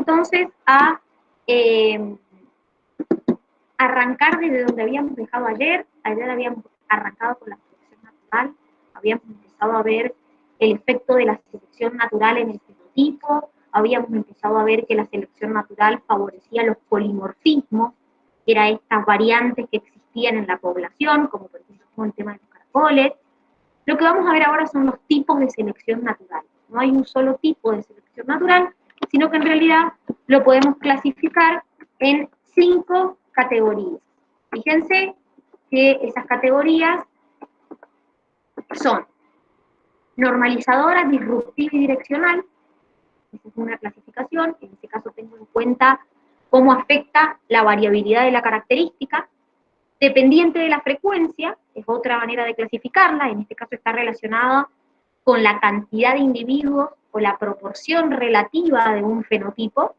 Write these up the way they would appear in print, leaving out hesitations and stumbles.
entonces a arrancar desde donde habíamos dejado ayer. Ayer habíamos arrancado con la selección natural, habíamos empezado a ver el efecto de la selección natural en el fenotipo, habíamos empezado a ver que la selección natural favorecía los polimorfismos, que eran estas variantes que existían en la población, como por ejemplo el tema de los caracoles. Lo que vamos a ver ahora son los tipos de selección natural. No hay un solo tipo de selección natural, sino que en realidad lo podemos clasificar en 5 categorías. Fíjense que esas categorías son normalizadora, disruptiva y direccional. Esa es una clasificación. En este caso tengo en cuenta cómo afecta la variabilidad de la característica. Dependiente de la frecuencia, es otra manera de clasificarla. En este caso está relacionada con la cantidad de individuos o la proporción relativa de un fenotipo.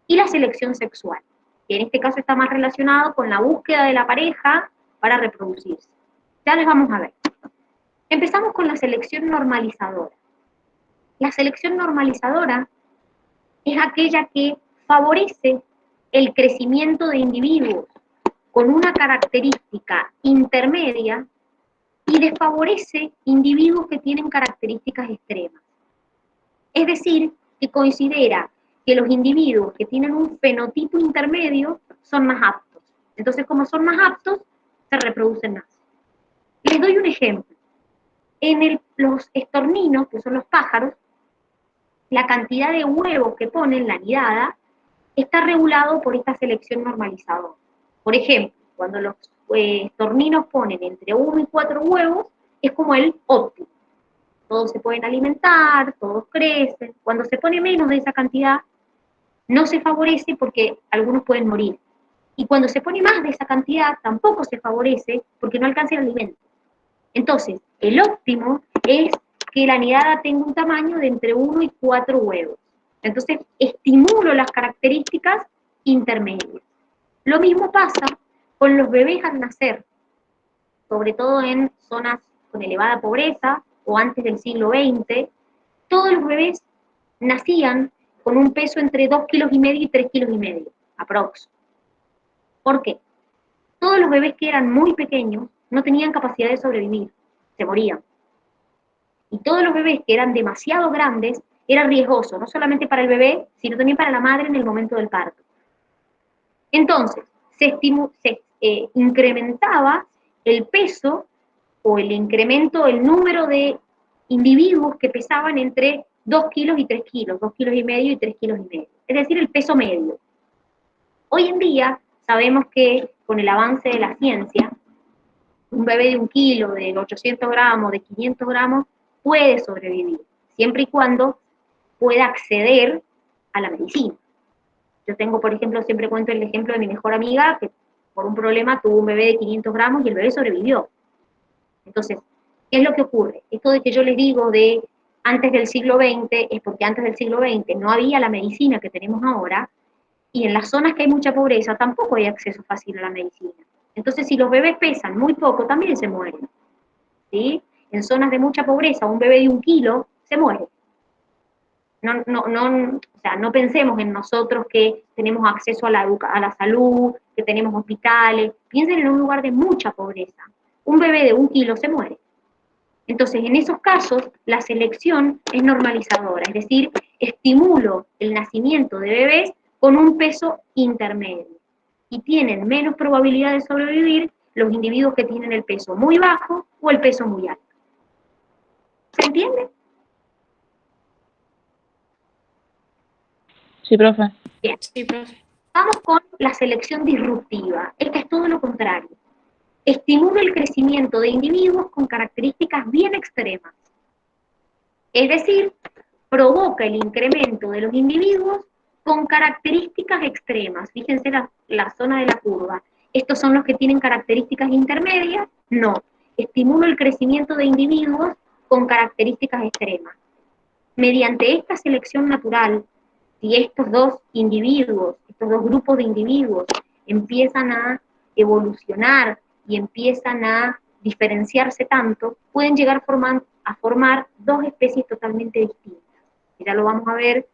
Y la selección sexual, que en este caso está más relacionado con la búsqueda de la pareja para reproducirse. Ya les vamos a ver. Empezamos con la selección normalizadora. La selección normalizadora es aquella que favorece el crecimiento de individuos con una característica intermedia y desfavorece individuos que tienen características extremas. Es decir, que considera que los individuos que tienen un fenotipo intermedio son más aptos. Entonces, como son más aptos, se reproducen más. Les doy un ejemplo. En los estorninos, que son los pájaros, la cantidad de huevos que ponen, la nidada, está regulado por esta selección normalizadora. Por ejemplo, cuando los estorninos ponen entre 1 y 4 huevos, es como el óptimo. Todos se pueden alimentar, todos crecen. Cuando se pone menos de esa cantidad, no se favorece porque algunos pueden morir. Y cuando se pone más de esa cantidad, tampoco se favorece porque no alcanza el alimento. Entonces, el óptimo es que la nidada tenga un tamaño de entre 1 y 4 huevos. Entonces, estimulo las características intermedias. Lo mismo pasa con los bebés al nacer, sobre todo en zonas con elevada pobreza o antes del siglo XX. Todos los bebés nacían con un peso entre 2,5 kilos y 3,5 kilos, aprox. ¿Por qué? Todos los bebés que eran muy pequeños no tenían capacidad de sobrevivir, se morían. Y todos los bebés que eran demasiado grandes era riesgoso, no solamente para el bebé, sino también para la madre en el momento del parto. Entonces, se incrementaba el peso o el incremento, el número de individuos que pesaban entre 2 kilos y 3 kilos, 2,5 kilos y 3,5 kilos. Es decir, el peso medio. Hoy en día sabemos que con el avance de la ciencia, un bebé de 1 kilo, de 800 gramos, de 500 gramos, puede sobrevivir, siempre y cuando pueda acceder a la medicina. Yo tengo, por ejemplo, siempre cuento el ejemplo de mi mejor amiga, que por un problema tuvo un bebé de 500 gramos y el bebé sobrevivió. Entonces, ¿qué es lo que ocurre? Esto de que yo les digo de antes del siglo XX, es porque antes del siglo XX no había la medicina que tenemos ahora, y en las zonas que hay mucha pobreza tampoco hay acceso fácil a la medicina. Entonces, si los bebés pesan muy poco, también se mueren. ¿Sí? En zonas de mucha pobreza, un bebé de 1 kilo se muere. No pensemos en nosotros que tenemos acceso a la salud, que tenemos hospitales. Piensen en un lugar de mucha pobreza. Un bebé de 1 kilo se muere. Entonces, en esos casos, la selección es normalizadora, es decir, estimulo el nacimiento de bebés con un peso intermedio. Y tienen menos probabilidad de sobrevivir los individuos que tienen el peso muy bajo o el peso muy alto. ¿Se entiende? Sí, profe. Bien. Sí, profe. Vamos con la selección disruptiva. Esta es todo lo contrario. Estimula el crecimiento de individuos con características bien extremas. Es decir, provoca el incremento de los individuos con características extremas. Fíjense la zona de la curva. ¿Estos son los que tienen características intermedias? No. Estimula el crecimiento de individuos con características extremas. Mediante esta selección natural, si estos dos individuos, estos dos grupos de individuos empiezan a evolucionar y empiezan a diferenciarse tanto, pueden llegar a formar dos especies totalmente distintas. Ya lo vamos a ver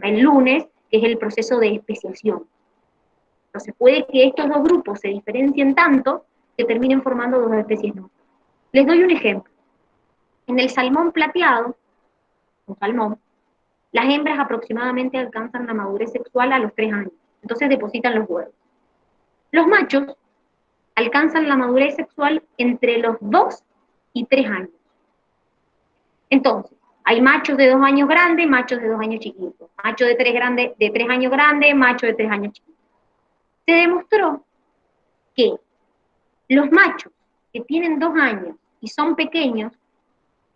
el lunes, que es el proceso de especiación. Entonces puede que estos dos grupos se diferencien tanto que terminen formando dos especies nuevas. Les doy un ejemplo. En el salmón plateado, un salmón, las hembras aproximadamente alcanzan la madurez sexual a los 3 años. Entonces depositan los huevos. Los machos alcanzan la madurez sexual entre los 2 y 3 años. Entonces, hay machos de 2 años grandes, machos de 2 años chiquitos, machos de 3 años grandes, machos de 3 años chiquitos. Se demostró que los machos que tienen 2 años y son pequeños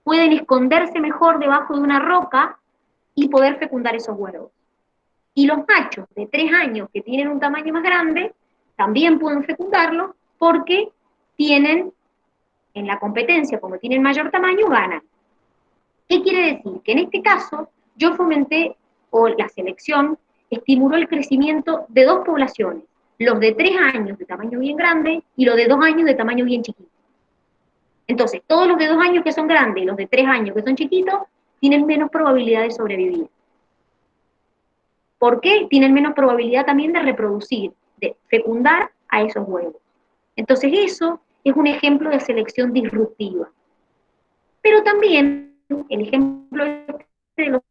pueden esconderse mejor debajo de una roca y poder fecundar esos huevos. Y los machos de 3 años que tienen un tamaño más grande también pueden fecundarlo porque tienen, en la competencia, como tienen mayor tamaño, ganan. ¿Qué quiere decir? Que en este caso yo fomenté, o la selección, estimuló el crecimiento de dos poblaciones, los de 3 años de tamaño bien grande y los de 2 años de tamaño bien chiquito. Entonces, todos los de 2 años que son grandes y los de 3 años que son chiquitos tienen menos probabilidad de sobrevivir. ¿Por qué? Tienen menos probabilidad también de reproducir, de fecundar a esos huevos. Entonces eso es un ejemplo de selección disruptiva. Pero también el ejemplo de los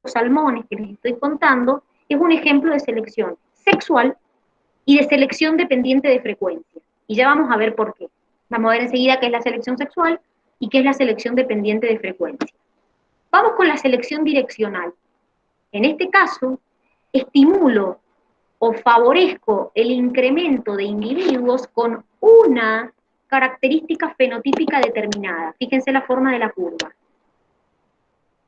salmones que les estoy contando es un ejemplo de selección sexual y de selección dependiente de frecuencia. Y ya vamos a ver por qué. Vamos a ver enseguida qué es la selección sexual y qué es la selección dependiente de frecuencia. Vamos con la selección direccional. En este caso, estimulo o favorezco el incremento de individuos con una característica fenotípica determinada. Fíjense la forma de la curva.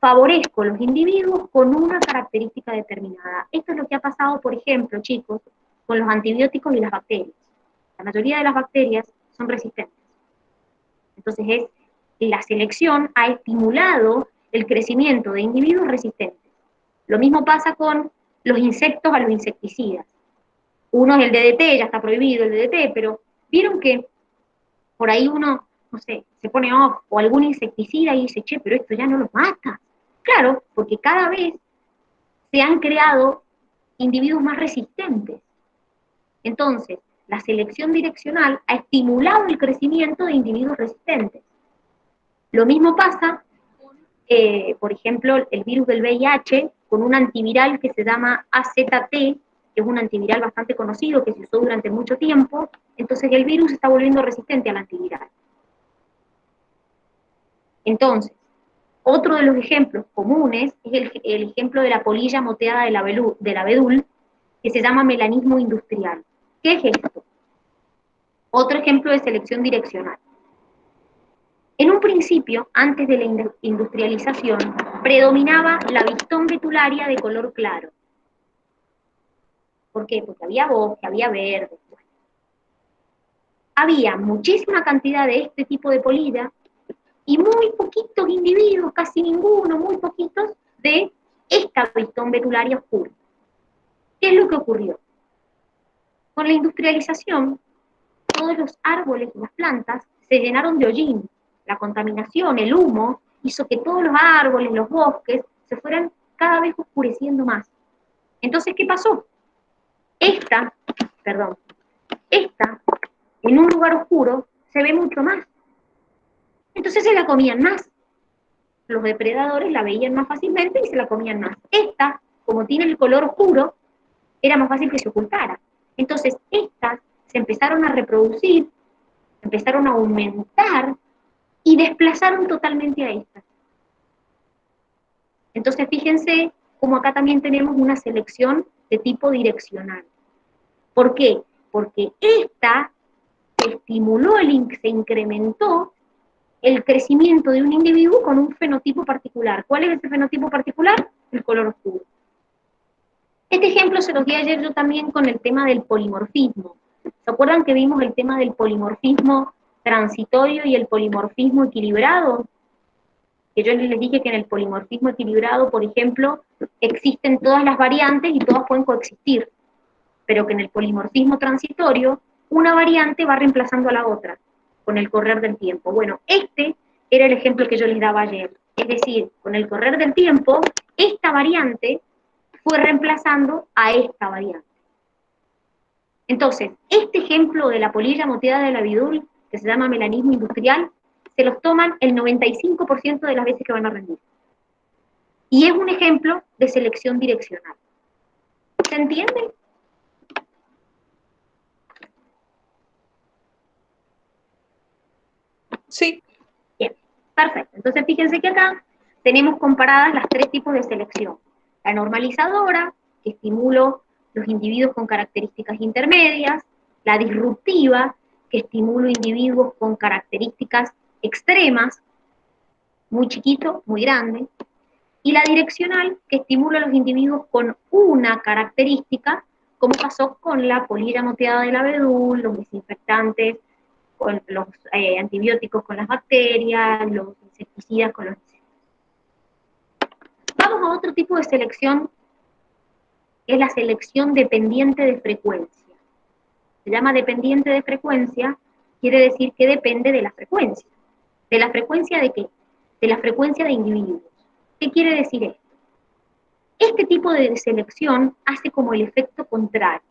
Favorezco los individuos con una característica determinada. Esto es lo que ha pasado, por ejemplo, chicos, con los antibióticos y las bacterias. La mayoría de las bacterias son resistentes. Entonces, la selección ha estimulado el crecimiento de individuos resistentes. Lo mismo pasa con los insectos a los insecticidas. Uno es el DDT, ya está prohibido el DDT, pero vieron que por ahí uno, no sé, se pone off o algún insecticida y dice, che, pero esto ya no los mata. Claro, porque cada vez se han creado individuos más resistentes. Entonces, la selección direccional ha estimulado el crecimiento de individuos resistentes. Lo mismo pasa con, por ejemplo, el virus del VIH, con un antiviral que se llama AZT, que es un antiviral bastante conocido, que se usó durante mucho tiempo. Entonces el virus se está volviendo resistente al antiviral. Entonces, otro de los ejemplos comunes es el ejemplo de la polilla moteada del abedul, que se llama melanismo industrial. ¿Qué es esto? Otro ejemplo de selección direccional. En un principio, antes de la industrialización, predominaba la Viston betularia de color claro. ¿Por qué? Porque había bosque, había verde. Había muchísima cantidad de este tipo de polilla y muy poquitos individuos, casi ninguno, muy poquitos, de esta Viston betularia oscura. ¿Qué es lo que ocurrió? Con la industrialización, todos los árboles y las plantas se llenaron de hollín. La contaminación, el humo, hizo que todos los árboles, los bosques, se fueran cada vez oscureciendo más. Entonces, ¿qué pasó? Esta, en un lugar oscuro, se ve mucho más. Entonces se la comían más. Los depredadores la veían más fácilmente y se la comían más. Esta, como tiene el color oscuro, era más fácil que se ocultara. Entonces, estas se empezaron a reproducir, empezaron a aumentar y desplazaron totalmente a estas. Entonces, fíjense cómo acá también tenemos una selección de tipo direccional. ¿Por qué? Porque esta se estimuló, se incrementó el crecimiento de un individuo con un fenotipo particular. ¿Cuál es ese fenotipo particular? El color oscuro. Este ejemplo se los di ayer yo también con el tema del polimorfismo. ¿Se acuerdan que vimos el tema del polimorfismo transitorio y el polimorfismo equilibrado? Que yo les dije que en el polimorfismo equilibrado, por ejemplo, existen todas las variantes y todas pueden coexistir, pero que en el polimorfismo transitorio, una variante va reemplazando a la otra con el correr del tiempo. Bueno, este era el ejemplo que yo les daba ayer. Es decir, con el correr del tiempo, esta variante fue reemplazando a esta variante. Entonces, este ejemplo de la polilla moteada del abedul, que se llama melanismo industrial, se los toman el 95% de las veces que van a rendir. Y es un ejemplo de selección direccional. ¿Se entiende? Sí. Bien, perfecto. Entonces, fíjense que acá tenemos comparadas las tres tipos de selección. La normalizadora, que estimulo los individuos con características intermedias, la disruptiva, que estimulo individuos con características extremas, muy chiquito, muy grande, y la direccional, que estimula a los individuos con una característica, como pasó con la polilla moteada del abedul, los desinfectantes, con los antibióticos con las bacterias, los insecticidas con los insectos. Vamos a otro tipo de selección, que es la selección dependiente de frecuencia. Se llama dependiente de frecuencia, quiere decir que depende de la frecuencia. ¿De la frecuencia de qué? De la frecuencia de individuos. ¿Qué quiere decir esto? Este tipo de selección hace como el efecto contrario.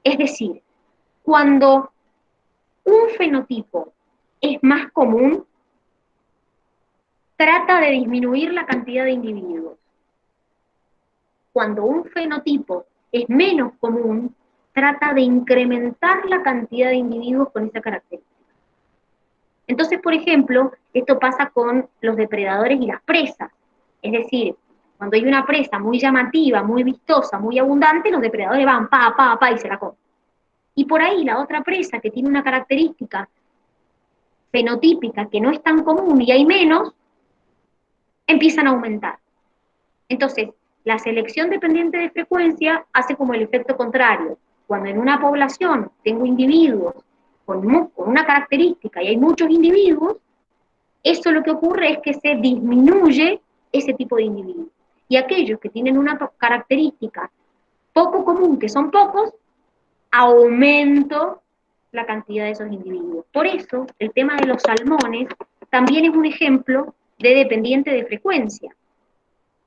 Es decir, cuando un fenotipo es más común, trata de disminuir la cantidad de individuos. Cuando un fenotipo es menos común, trata de incrementar la cantidad de individuos con esa característica. Entonces, por ejemplo, esto pasa con los depredadores y las presas. Es decir, cuando hay una presa muy llamativa, muy vistosa, muy abundante, los depredadores van pa, y se la comen. Y por ahí la otra presa que tiene una característica fenotípica que no es tan común y hay menos, empiezan a aumentar. Entonces, la selección dependiente de frecuencia hace como el efecto contrario. Cuando en una población tengo individuos con una característica y hay muchos individuos, eso lo que ocurre es que se disminuye ese tipo de individuos. Y aquellos que tienen una característica poco común, que son pocos, aumento la cantidad de esos individuos. Por eso, el tema de los salmones también es un ejemplo de dependiente de frecuencia.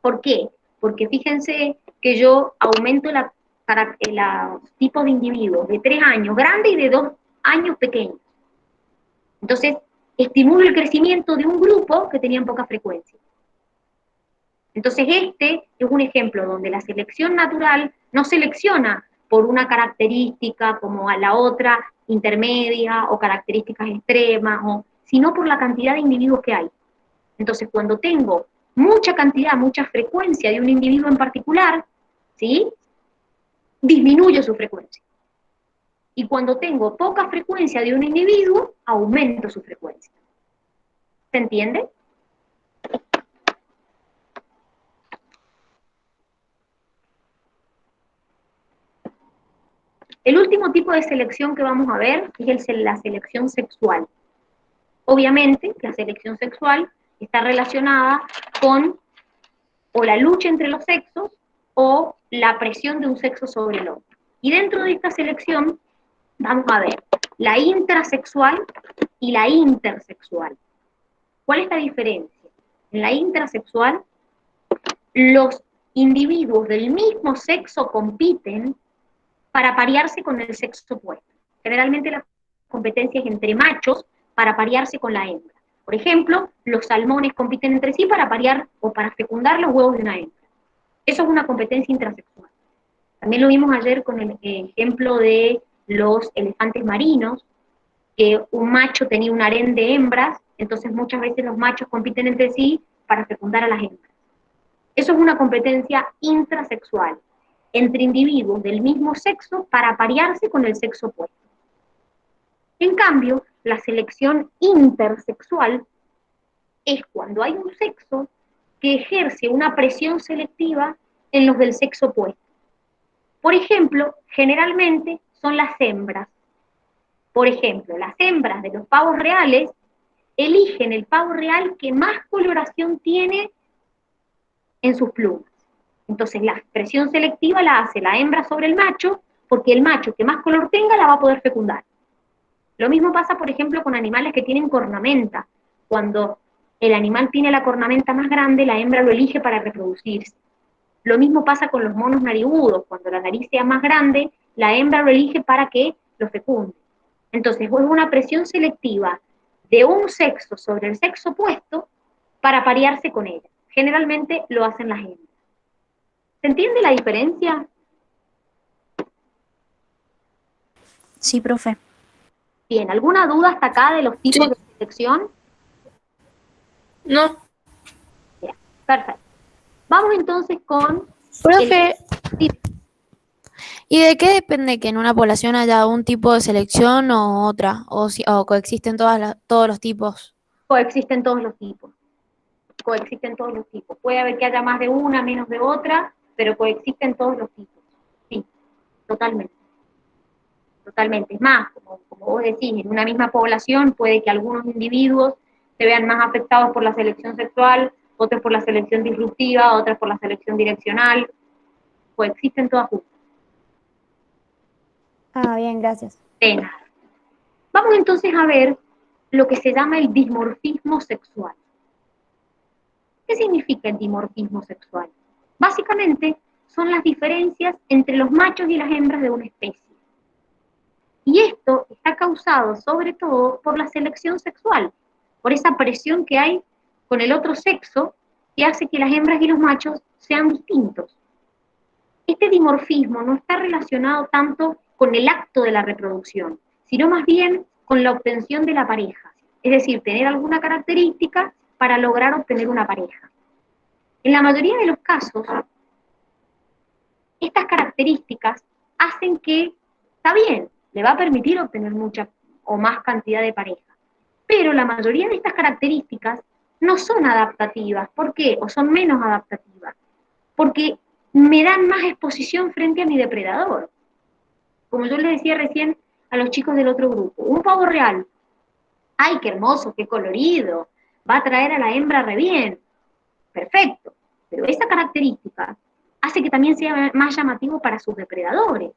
¿Por qué? Porque fíjense que yo aumento los tipos de individuos de 3 años grandes y de 2 años pequeños. Entonces, estimulo el crecimiento de un grupo que tenían poca frecuencia. Entonces, este es un ejemplo donde la selección natural no selecciona por una característica como a la otra intermedia o características extremas, sino por la cantidad de individuos que hay. Entonces, cuando tengo mucha cantidad, mucha frecuencia de un individuo en particular, ¿sí? Disminuyo su frecuencia. Y cuando tengo poca frecuencia de un individuo, aumento su frecuencia. ¿Se entiende? El último tipo de selección que vamos a ver es la selección sexual. Obviamente, la selección sexual está relacionada con o la lucha entre los sexos o la presión de un sexo sobre el otro. Y dentro de esta selección vamos a ver la intrasexual y la intersexual. ¿Cuál es la diferencia? En la intrasexual, los individuos del mismo sexo compiten para parearse con el sexo opuesto. Generalmente la competencia es entre machos para parearse con la hembra. Por ejemplo, los salmones compiten entre sí para parear o para fecundar los huevos de una hembra. Eso es una competencia intrasexual. También lo vimos ayer con el ejemplo de los elefantes marinos, que un macho tenía un harén de hembras, entonces muchas veces los machos compiten entre sí para fecundar a las hembras. Eso es una competencia intrasexual, entre individuos del mismo sexo para parearse con el sexo opuesto. En cambio, la selección intersexual es cuando hay un sexo que ejerce una presión selectiva en los del sexo opuesto. Por ejemplo, generalmente son las hembras. Por ejemplo, las hembras de los pavos reales eligen el pavo real que más coloración tiene en sus plumas. Entonces la presión selectiva la hace la hembra sobre el macho, porque el macho que más color tenga la va a poder fecundar. Lo mismo pasa, por ejemplo, con animales que tienen cornamenta. Cuando el animal tiene la cornamenta más grande, la hembra lo elige para reproducirse. Lo mismo pasa con los monos narigudos, cuando la nariz sea más grande, la hembra lo elige para que lo fecunde. Entonces, es una presión selectiva de un sexo sobre el sexo opuesto para parearse con ella. Generalmente lo hacen las hembras. ¿Se entiende la diferencia? Sí, profe. Bien, ¿alguna duda hasta acá de los tipos Sí. de selección? No. Bien, perfecto. Vamos entonces con el... Profe, ¿y de qué depende que en una población haya un tipo de selección o otra? ¿O coexisten todos los tipos? Coexisten todos los tipos. Coexisten todos los tipos. Puede haber que haya más de una, menos de otra, pero coexisten todos los tipos. Sí, totalmente. Totalmente. Es más, como vos decís, en una misma población puede que algunos individuos se vean más afectados por la selección sexual, otros por la selección disruptiva, otros por la selección direccional. Coexisten todas juntas. Ah, bien, gracias. De nada. Vamos entonces a ver lo que se llama el dimorfismo sexual. ¿Qué significa el dimorfismo sexual? Básicamente son las diferencias entre los machos y las hembras de una especie. Y esto está causado sobre todo por la selección sexual, por esa presión que hay con el otro sexo que hace que las hembras y los machos sean distintos. Este dimorfismo no está relacionado tanto con el acto de la reproducción, sino más bien con la obtención de la pareja, es decir, tener alguna característica para lograr obtener una pareja. En la mayoría de los casos, estas características hacen que, está bien, le va a permitir obtener mucha o más cantidad de pareja, pero la mayoría de estas características no son adaptativas. ¿Por qué? O son menos adaptativas. Porque me dan más exposición frente a mi depredador. Como yo les decía recién a los chicos del otro grupo, un pavo real, ¡ay, qué hermoso, qué colorido! Va a traer a la hembra re bien. Perfecto. Pero esa característica hace que también sea más llamativo para sus depredadores.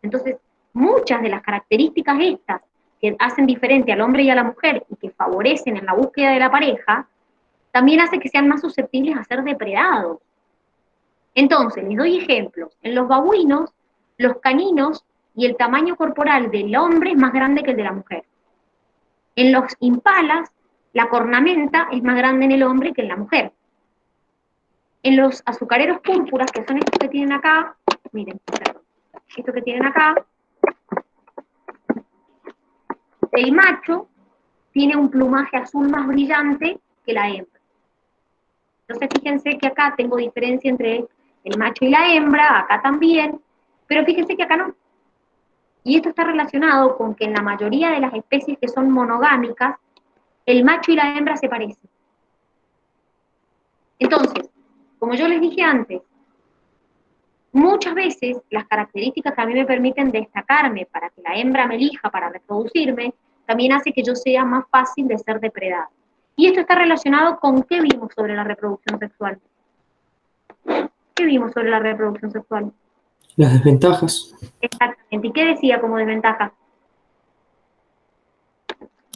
Entonces, muchas de las características estas que hacen diferente al hombre y a la mujer y que favorecen en la búsqueda de la pareja, también hace que sean más susceptibles a ser depredados. Entonces, les doy ejemplos. En los babuinos, los caninos y el tamaño corporal del hombre es más grande que el de la mujer. En los impalas, la cornamenta es más grande en el hombre que en la mujer. En los azucareros púrpuras, que son estos que tienen acá, miren, perdón, estos que tienen acá, el macho tiene un plumaje azul más brillante que la hembra. Entonces fíjense que acá tengo diferencia entre el macho y la hembra, acá también, pero fíjense que acá no. Y esto está relacionado con que en la mayoría de las especies que son monogámicas, el macho y la hembra se parecen. Entonces, como yo les dije antes, muchas veces las características que a mí me permiten destacarme para que la hembra me elija para reproducirme, también hace que yo sea más fácil de ser depredado. Y esto está relacionado con qué vimos sobre la reproducción sexual. ¿Qué vimos sobre la reproducción sexual? Las desventajas. Exactamente. ¿Y qué decía como desventaja?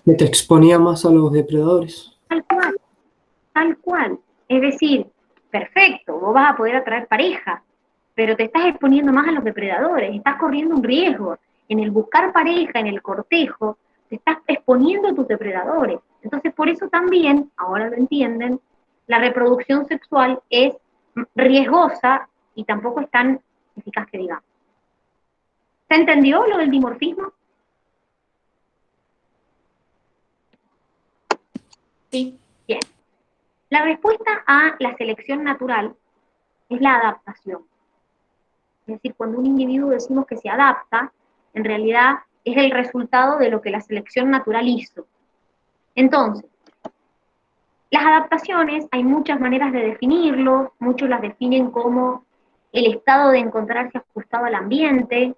Que te exponía más a los depredadores. Tal cual, tal cual. Es decir, perfecto, vos vas a poder atraer pareja, pero te estás exponiendo más a los depredadores, estás corriendo un riesgo. En el buscar pareja, en el cortejo, te estás exponiendo a tus depredadores. Entonces, por eso también, ahora lo entienden, la reproducción sexual es riesgosa y tampoco es tan eficaz que digamos. ¿Se entendió lo del dimorfismo? Sí. Bien. La respuesta a la selección natural es la adaptación. Es decir, cuando un individuo decimos que se adapta, en realidad es el resultado de lo que la selección natural hizo. Entonces, las adaptaciones, hay muchas maneras de definirlo, muchos las definen como el estado de encontrarse ajustado al ambiente,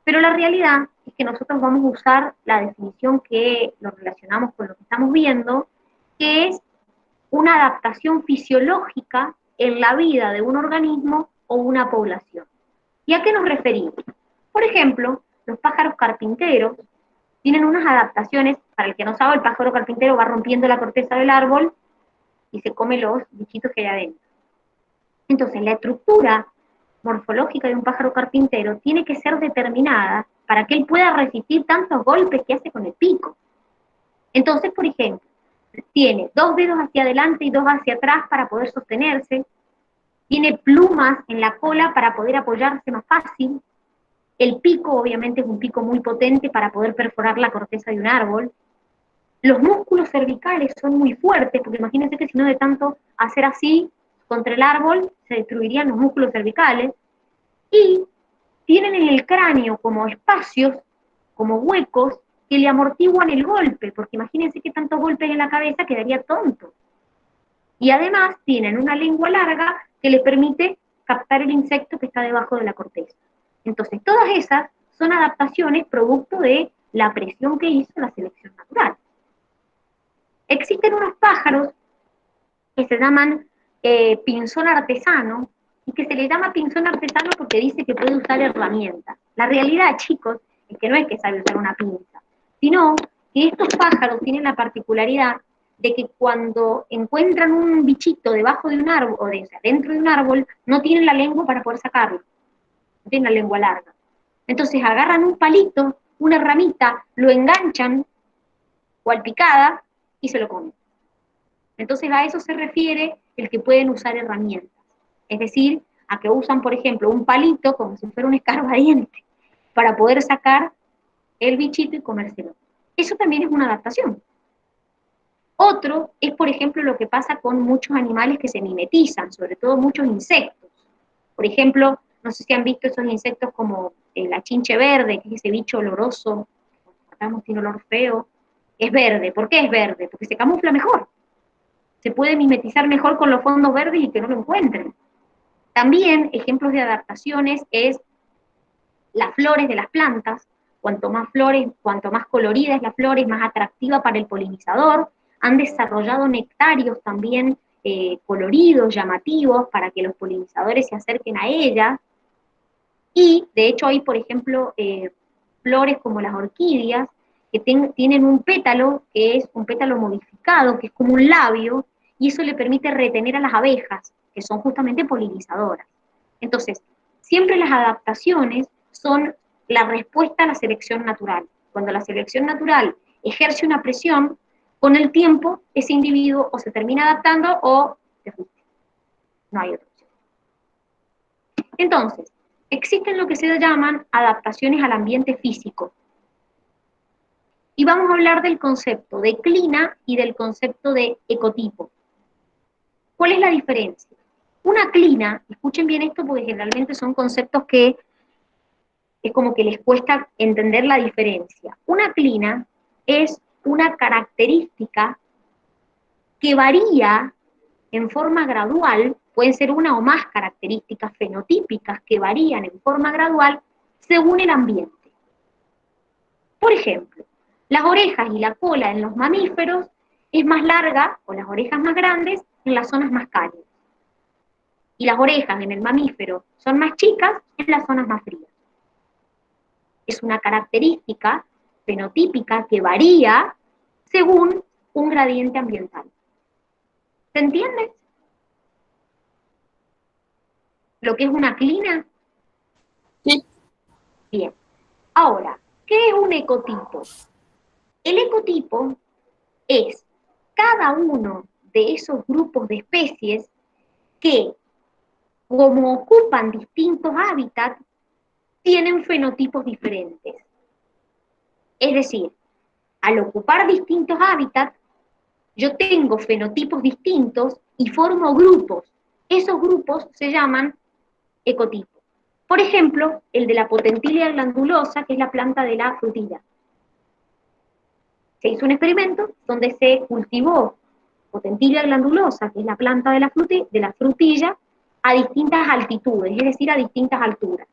pero la realidad es que nosotros vamos a usar la definición que lo relacionamos con lo que estamos viendo, que es una adaptación fisiológica en la vida de un organismo o una población. ¿Y a qué nos referimos? Por ejemplo, los pájaros carpinteros tienen unas adaptaciones. Para el que no sabe, el pájaro carpintero va rompiendo la corteza del árbol y se come los bichitos que hay adentro. Entonces, la estructura morfológica de un pájaro carpintero tiene que ser determinada para que él pueda resistir tantos golpes que hace con el pico. Entonces, por ejemplo, tiene 2 dedos hacia adelante y 2 hacia atrás para poder sostenerse, tiene plumas en la cola para poder apoyarse más fácil, el pico obviamente es un pico muy potente para poder perforar la corteza de un árbol, los músculos cervicales son muy fuertes, porque imagínense que si no de tanto hacer así contra el árbol, se destruirían los músculos cervicales, y tienen en el cráneo como espacios, como huecos, que le amortiguan el golpe, porque imagínense que tantos golpes en la cabeza quedaría tonto. Y además tienen una lengua larga que le permite captar el insecto que está debajo de la corteza. Entonces, todas esas son adaptaciones producto de la presión que hizo la selección natural. Existen unos pájaros que se llaman pinzón artesano, y que se le llama pinzón artesano porque dice que puede usar herramientas. La realidad, chicos, es que no es que sabe usar una pinza, sino que estos pájaros tienen la particularidad de que cuando encuentran un bichito debajo de un árbol, o sea, dentro de un árbol, no tienen la lengua para poder sacarlo, no tienen la lengua larga. Entonces agarran un palito, una ramita, lo enganchan, cual picada, y se lo comen. Entonces a eso se refiere el que pueden usar herramientas. Es decir, a que usan, por ejemplo, un palito como si fuera un escarbadiente para poder sacar el bichito y comérselo. Eso también es una adaptación. Otro es, por ejemplo, lo que pasa con muchos animales que se mimetizan, sobre todo muchos insectos. Por ejemplo, no sé si han visto esos insectos como la chinche verde, que es ese bicho oloroso, que tiene olor feo. Es verde. ¿Por qué es verde? Porque se camufla mejor. Se puede mimetizar mejor con los fondos verdes y que no lo encuentren. También ejemplos de adaptaciones es las flores de las plantas. Cuanto más flores, cuanto más colorida es la flor, es más atractiva para el polinizador. Han desarrollado nectarios también coloridos, llamativos, para que los polinizadores se acerquen a ella. Y de hecho hay, por ejemplo, flores como las orquídeas, que tienen un pétalo, que es un pétalo modificado, que es como un labio, y eso le permite retener a las abejas, que son justamente polinizadoras. Entonces, siempre las adaptaciones son la respuesta a la selección natural. Cuando la selección natural ejerce una presión, con el tiempo ese individuo o se termina adaptando o se fuiste. No hay otra opción. Entonces, existen lo que se llaman adaptaciones al ambiente físico. Y vamos a hablar del concepto de clina y del concepto de ecotipo. ¿Cuál es la diferencia? Una clina, escuchen bien esto porque generalmente son conceptos que es como que les cuesta entender la diferencia. Una clina es una característica que varía en forma gradual, pueden ser una o más características fenotípicas que varían en forma gradual según el ambiente. Por ejemplo, las orejas y la cola en los mamíferos es más larga, o las orejas más grandes, en las zonas más cálidas. Y las orejas en el mamífero son más chicas en las zonas más frías. Es una característica fenotípica que varía según un gradiente ambiental. ¿Se entiende? ¿Lo que es una clina? Sí. Bien. Ahora, ¿qué es un ecotipo? El ecotipo es cada uno de esos grupos de especies que, como ocupan distintos hábitats, tienen fenotipos diferentes. Es decir, al ocupar distintos hábitats, yo tengo fenotipos distintos y formo grupos. Esos grupos se llaman ecotipos. Por ejemplo, el de la potentilia glandulosa, que es la planta de la frutilla. Se hizo un experimento donde se cultivó potentilia glandulosa, que es la planta de la frutilla, a distintas altitudes, es decir, a distintas alturas.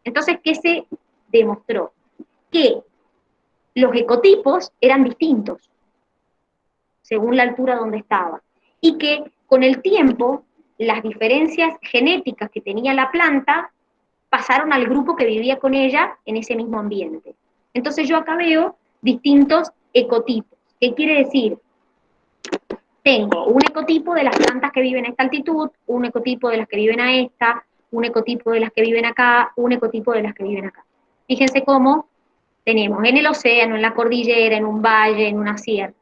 Entonces, ¿qué se demostró? Que los ecotipos eran distintos, según la altura donde estaba, y que con el tiempo, las diferencias genéticas que tenía la planta pasaron al grupo que vivía con ella en ese mismo ambiente. Entonces yo acá veo distintos ecotipos. ¿Qué quiere decir? tengo un ecotipo de las plantas que viven a esta altitud, un ecotipo de las que viven a esta, un ecotipo de las que viven acá, un ecotipo de las que viven acá. Fíjense cómo tenemos en el océano, en la cordillera, en un valle, en una sierra.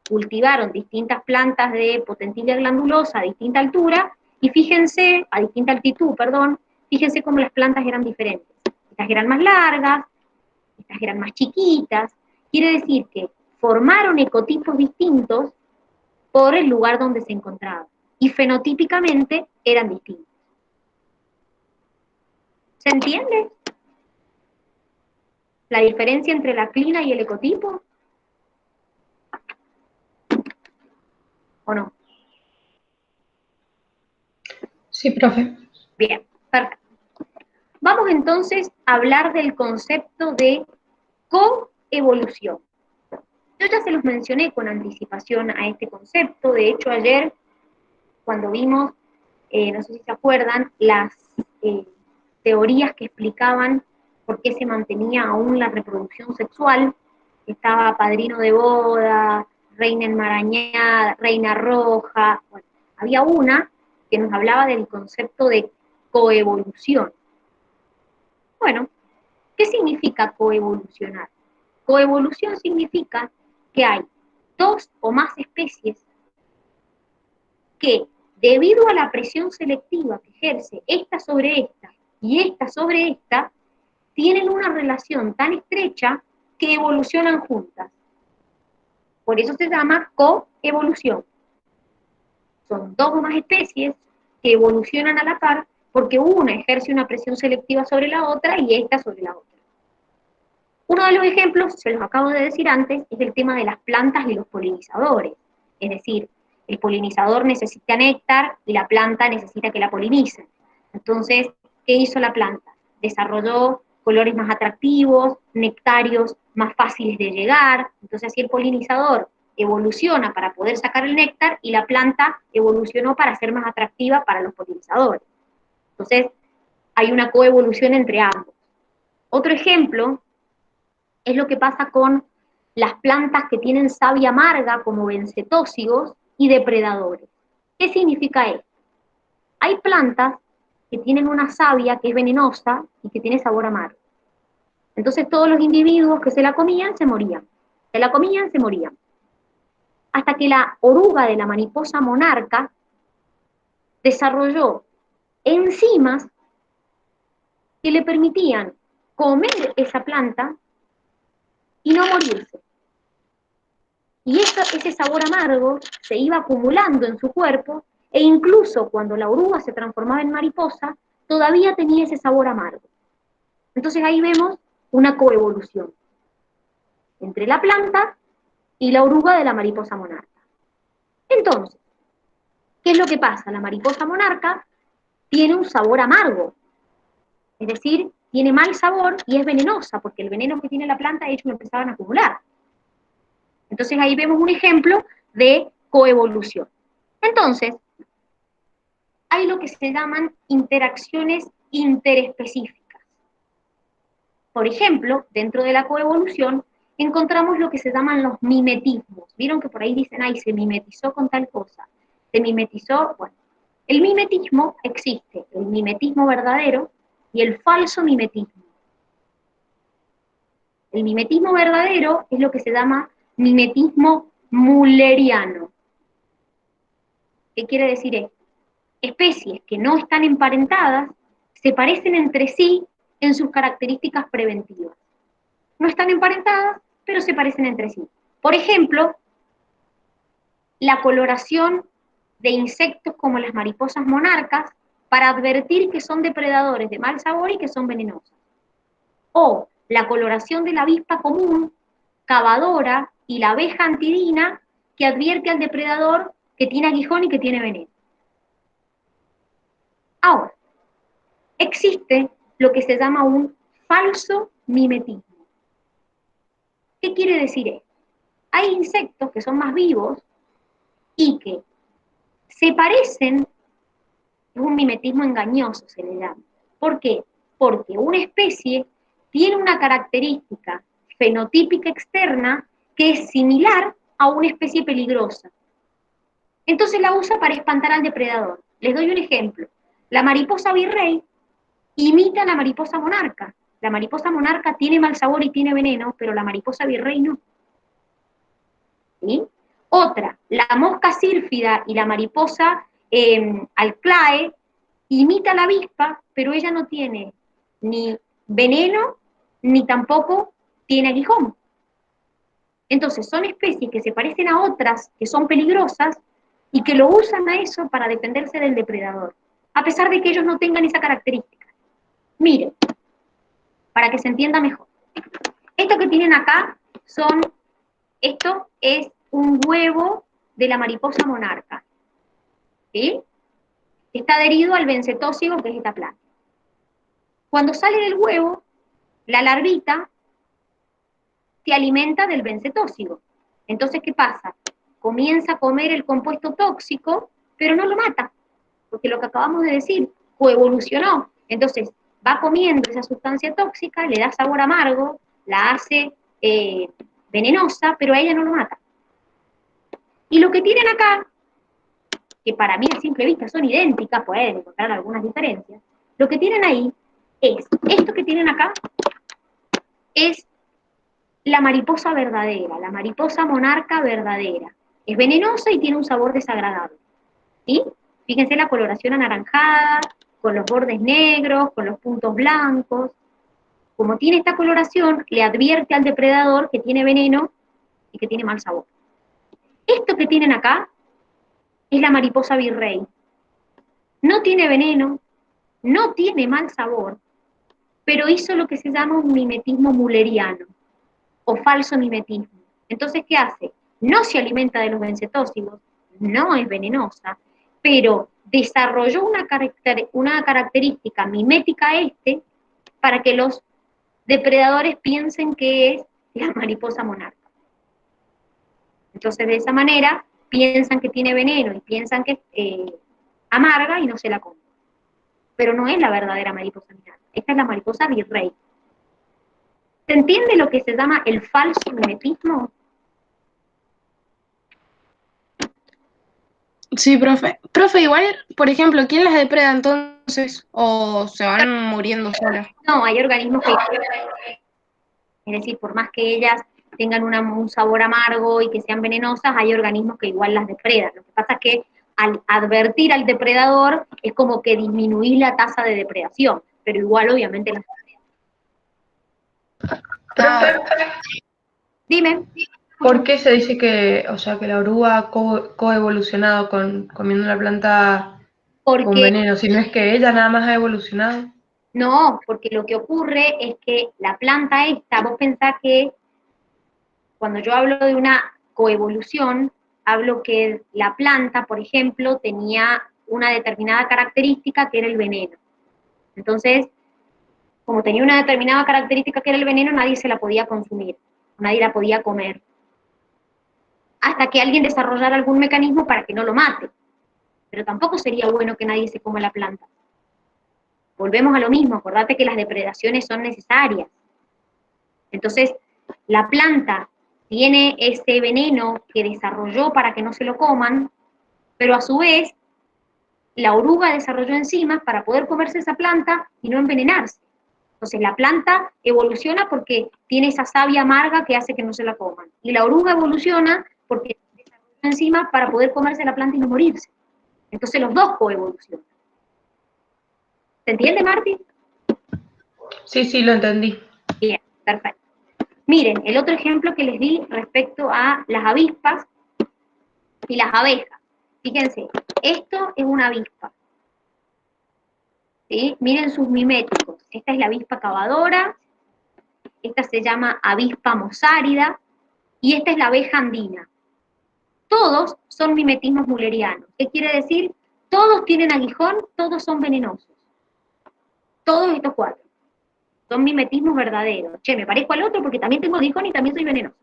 Cultivaron distintas plantas de potentilla glandulosa a distinta altura, y fíjense, a distinta altitud, perdón, fíjense cómo las plantas eran diferentes. Estas eran más largas, estas eran más chiquitas. Quiere decir que formaron ecotipos distintos por el lugar donde se encontraban, y fenotípicamente eran distintos. ¿Se entiende la diferencia entre la clina y el ecotipo? ¿O no? Sí, profe. Bien, perfecto. Vamos entonces a hablar del concepto de coevolución. Yo ya se los mencioné con anticipación a este concepto. De hecho, ayer, cuando vimos, no sé si se acuerdan, las teorías que explicaban por qué se mantenía aún la reproducción sexual, estaba Padrino de Boda, Reina Enmarañada, Reina Roja, bueno, había una que nos hablaba del concepto de coevolución. Bueno, ¿qué significa coevolucionar? Coevolución significa que hay dos o más especies que, debido a la presión selectiva que ejerce esta sobre esta y esta sobre esta, tienen una relación tan estrecha que evolucionan juntas. Por eso se llama coevolución. Son dos o más especies que evolucionan a la par porque una ejerce una presión selectiva sobre la otra y esta sobre la otra. Uno de los ejemplos, se los acabo de decir antes, es el tema de las plantas y los polinizadores. Es decir, el polinizador necesita néctar y la planta necesita que la polinicen. Entonces, ¿qué hizo la planta? Desarrolló colores más atractivos, nectarios más fáciles de llegar. Entonces, así el polinizador evoluciona para poder sacar el néctar y la planta evolucionó para ser más atractiva para los polinizadores. Entonces, hay una coevolución entre ambos. Otro ejemplo es lo que pasa con las plantas que tienen savia amarga, como bencetósigos, y depredadores. ¿Qué significa esto? Hay plantas que tienen una savia que es venenosa y que tiene sabor amargo. Entonces todos los individuos que se la comían se morían. Se la comían, se morían. Hasta que la oruga de la mariposa monarca desarrolló enzimas que le permitían comer esa planta y no morirse. Y ese sabor amargo se iba acumulando en su cuerpo, e incluso cuando la oruga se transformaba en mariposa, todavía tenía ese sabor amargo. Entonces ahí vemos una coevolución entre la planta y la oruga de la mariposa monarca. Entonces, ¿qué es lo que pasa? La mariposa monarca tiene un sabor amargo, es decir, tiene mal sabor y es venenosa, porque el veneno que tiene la planta, de hecho, lo empezaban a acumular. Entonces ahí vemos un ejemplo de coevolución. Entonces, hay lo que se llaman interacciones interespecíficas. Por ejemplo, dentro de la coevolución, encontramos lo que se llaman los mimetismos. ¿Vieron que por ahí dicen, ay, se mimetizó con tal cosa? Se mimetizó, bueno. El mimetismo existe, el mimetismo verdadero y el falso mimetismo. El mimetismo verdadero es lo que se llama mimetismo mulleriano. ¿Qué quiere decir esto? Especies que no están emparentadas se parecen entre sí en sus características preventivas. No están emparentadas, pero se parecen entre sí. Por ejemplo, la coloración de insectos como las mariposas monarcas para advertir que son depredadores de mal sabor y que son venenosos. O la coloración de la avispa común, cavadora, y la abeja antidina, que advierte al depredador que tiene aguijón y que tiene veneno. Ahora, existe lo que se llama un falso mimetismo. ¿Qué quiere decir esto? Hay insectos que son más vivos y que se parecen, es un mimetismo engañoso se le llama. ¿Por qué? Porque una especie tiene una característica fenotípica externa que es similar a una especie peligrosa. Entonces la usa para espantar al depredador. Les doy un ejemplo. La mariposa virrey imita a la mariposa monarca. La mariposa monarca tiene mal sabor y tiene veneno, pero la mariposa virrey no. ¿Sí? Otra, la mosca sírfida y la mariposa alclae imita a la avispa, pero ella no tiene ni veneno, ni tampoco tiene aguijón. Entonces son especies que se parecen a otras que son peligrosas y que lo usan a eso para defenderse del depredador, a pesar de que ellos no tengan esa característica. Miren, para que se entienda mejor. Esto que tienen acá esto es un huevo de la mariposa monarca, ¿sí? Está adherido al bencetósigo, que es esta planta. Cuando sale del huevo, la larvita se alimenta del bencetósigo. Entonces, ¿qué pasa? Comienza a comer el compuesto tóxico, pero no lo mata, porque lo que acabamos de decir, coevolucionó. Entonces, va comiendo esa sustancia tóxica, le da sabor amargo, la hace venenosa, pero a ella no lo mata. Y lo que tienen acá, que para mí a simple vista son idénticas, pueden encontrar algunas diferencias, lo que tienen ahí es, esto que tienen acá, es la mariposa verdadera, la mariposa monarca verdadera. Es venenosa y tiene un sabor desagradable. ¿Sí? Fíjense la coloración anaranjada, con los bordes negros, con los puntos blancos. Como tiene esta coloración, le advierte al depredador que tiene veneno y que tiene mal sabor. Esto que tienen acá es la mariposa virrey. No tiene veneno, no tiene mal sabor, pero hizo lo que se llama un mimetismo mulleriano, o falso mimetismo. Entonces, ¿qué hace? No se alimenta de los bencetósigos, no es venenosa, pero desarrolló una característica mimética a para que los depredadores piensen que es la mariposa monarca. Entonces, de esa manera, piensan que tiene veneno y piensan que es amarga y no se la comen. Pero no es la verdadera mariposa monarca. Esta es la mariposa virrey. ¿Se entiende lo que se llama el falso mimetismo? Sí, profe. Profe, igual, por ejemplo, ¿quién las depreda entonces? ¿O se van muriendo solas? No, hay organismos que, es decir, por más que ellas tengan un sabor amargo y que sean venenosas, hay organismos que igual las depredan. Lo que pasa es que al advertir al depredador es como que disminuís la tasa de depredación, pero igual obviamente las depredan. Dime. ¿Por qué se dice que, o sea, que la oruga ha coevolucionado comiendo una planta con Porque veneno? Si no es que ella nada más ha evolucionado. no, porque lo que ocurre es que la planta esta, vos pensás que cuando yo hablo de una coevolución, hablo que la planta, por ejemplo, tenía una determinada característica que era el veneno. Entonces, como tenía una determinada característica que era el veneno, nadie se la podía consumir, nadie la podía comer. Hasta que alguien desarrollara algún mecanismo para que no lo mate. Pero tampoco sería bueno que nadie se coma la planta. Volvemos a lo mismo, acordate que las depredaciones son necesarias. Entonces, la planta tiene ese veneno que desarrolló para que no se lo coman, pero a su vez, la oruga desarrolló enzimas para poder comerse esa planta y no envenenarse. Entonces, la planta evoluciona porque tiene esa savia amarga que hace que no se la coman. Y la oruga evoluciona porque desarrolló enzimas para poder comerse la planta y no morirse. Entonces, los dos coevolucionan. ¿Se entiende, Martín? Sí, sí, lo entendí. Bien, perfecto. Miren, el otro ejemplo que les di respecto a las avispas y las abejas. Fíjense, esto es una avispa. ¿Sí? Miren sus miméticos. Esta es la avispa cavadora, esta se llama avispa mosárida, y esta es la abeja andina. Todos son mimetismos mullerianos. ¿Qué quiere decir? Todos tienen aguijón, todos son venenosos. Todos estos cuatro. Son mimetismos verdaderos. Che, me parezco al otro porque también tengo aguijón y también soy venenoso.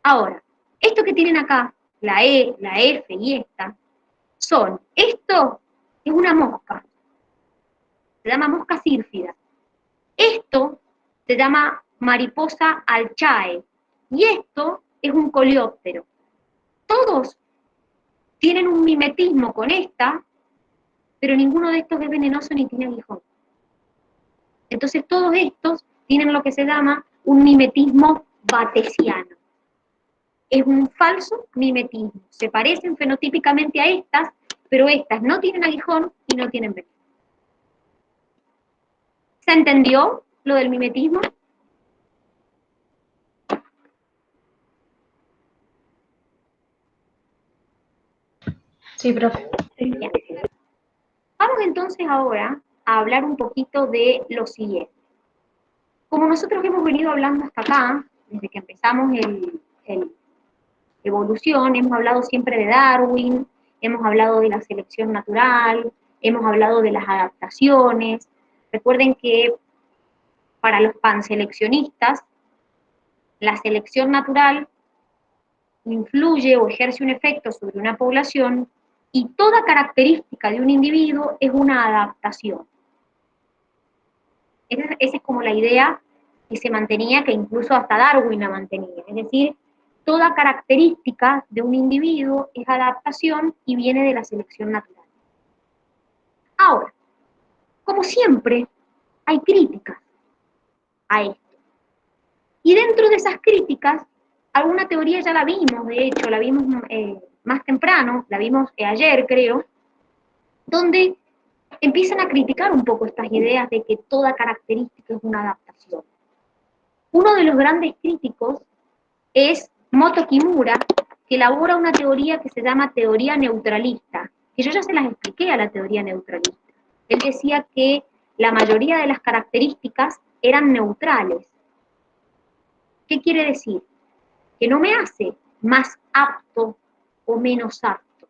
Ahora, esto que tienen acá, la E, la F y esta, esto es una mosca. Se llama mosca sírfida. Esto se llama mariposa alchae. Y esto es un coleóptero. Todos tienen un mimetismo con esta, pero ninguno de estos es venenoso ni tiene aguijón. Entonces todos estos tienen lo que se llama un mimetismo batesiano. Es un falso mimetismo. Se parecen fenotípicamente a estas, pero estas no tienen aguijón y no tienen veneno. ¿Se entendió lo del mimetismo? Sí, profe. Bien. Vamos entonces ahora a hablar un poquito de lo siguiente. Como nosotros hemos venido hablando hasta acá, desde que empezamos el evolución, hemos hablado siempre de Darwin, hemos hablado de la selección natural, hemos hablado de las adaptaciones. Recuerden que para los panseleccionistas, la selección natural influye o ejerce un efecto sobre una población y toda característica de un individuo es una adaptación. Esa es como la idea que se mantenía, que incluso hasta Darwin la mantenía. Es decir, toda característica de un individuo es adaptación y viene de la selección natural. Ahora, como siempre, hay críticas a esto. Y dentro de esas críticas, alguna teoría ya la vimos, de hecho, la vimos más temprano, la vimos ayer, creo, donde empiezan a criticar un poco estas ideas de que toda característica es una adaptación. Uno de los grandes críticos es Moto Kimura, que elabora una teoría que se llama teoría neutralista, que yo ya se las expliqué a la teoría neutralista. Él decía que la mayoría de las características eran neutrales. ¿Qué quiere decir? Que no me hace más apto o menos apto,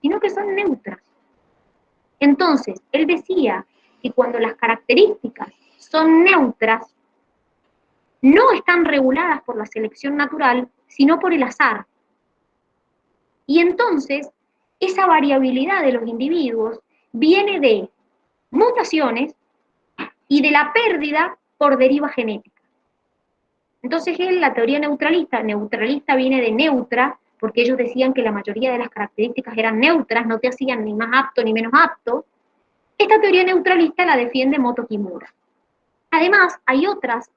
sino que son neutras. Entonces, él decía que cuando las características son neutras, no están reguladas por la selección natural, sino por el azar. Y entonces, esa variabilidad de los individuos viene de mutaciones y de la pérdida por deriva genética. Entonces, la teoría neutralista viene de neutra, porque ellos decían que la mayoría de las características eran neutras, no te hacían ni más apto ni menos apto. Esta teoría neutralista la defiende Moto Kimura. Además, hay otros